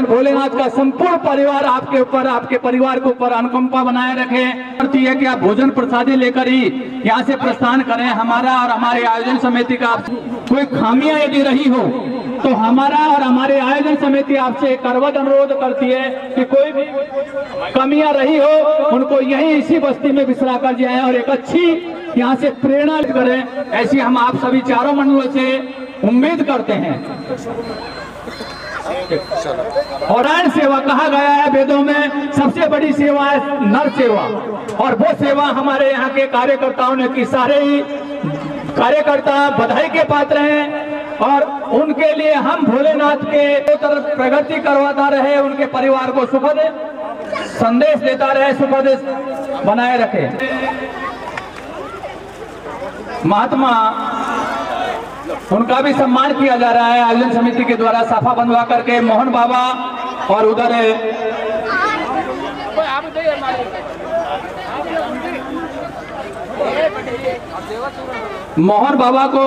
भोलेनाथ का संपूर्ण परिवार आपके ऊपर, आपके परिवार के ऊपर अनुकंपा बनाए रखे। करती है कि आप भोजन प्रसादी लेकर ही यहाँ से प्रस्थान करें। हमारा और हमारे आयोजन समिति का कोई खामियां यदि रही हो तो हमारा और हमारे आयोजन समिति आपसे करवत अनुरोध करती है कि कोई भी कमियां रही हो उनको यहीं इसी बस्ती में विसरा कर जाए और एक अच्छी यहाँ से प्रेरणा करें। ऐसी हम आप सभी चारों मंडलों से उम्मीद करते हैं। और नारायण सेवा कहा गया है वेदों में, सबसे बड़ी सेवा है नर सेवा, और वो सेवा हमारे यहाँ के कार्यकर्ताओं ने की। सारे ही कार्यकर्ता बधाई के पात्र हैं और उनके लिए हम भोलेनाथ के तरफ प्रगति करवाता रहे, उनके परिवार को सुखद संदेश देता रहे, सुखद बनाए रखे। महात्मा, उनका भी सम्मान किया जा रहा है आयोजन समिति के द्वारा, साफा बंधवा करके मोहन बाबा, और उधर मोहन बाबा को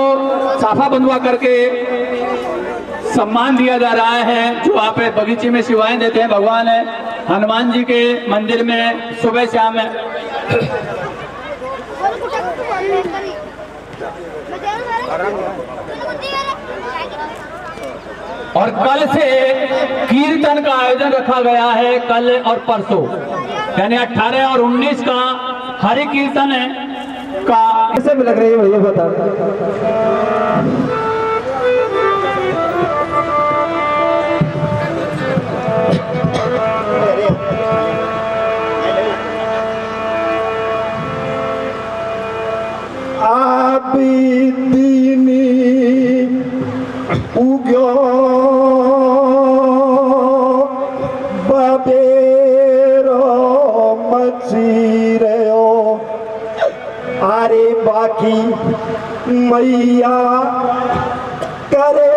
साफा बंधवा करके सम्मान दिया जा रहा है। जो आप बगीचे में सेवाएं देते हैं, भगवान हनुमान जी के मंदिर में सुबह शाम और कल से कीर्तन का आयोजन रखा गया है। कल और परसों यानी 18 और 19 का हरि कीर्तन का कैसे भी लग रही है भैया बता। आबी दीनी उग्यो बबेरो मचीरो आरे बाकी मैया करे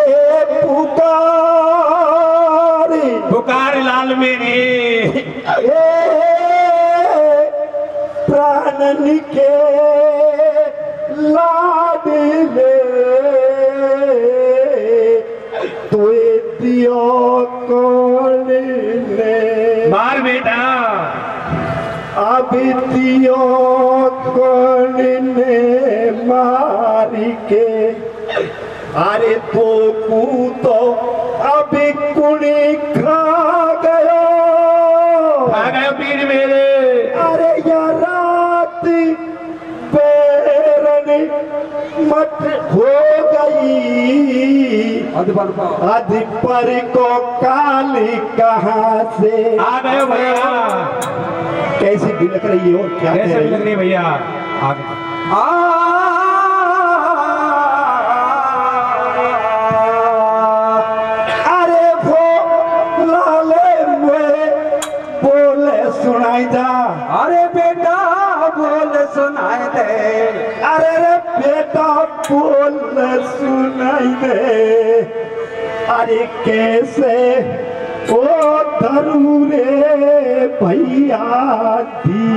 पुकार लाल मेरी प्राण के लाडले तुए दियो कौन ने मार बेटा अभी दियो कौन ने मारी के अरे तो तो अभी कुड़ी खा गयो पीर मेरे। अरे यार रात मत हो गई आदि पर को काली कहाँ से आ गए भैया। कैसी बिलक रही हो, क्या कैसे बिलक रही भैया? अरे दे। अरे रे बेटा बोल सुनाई दे, अरे कैसे ओ धरू रे भैया दी।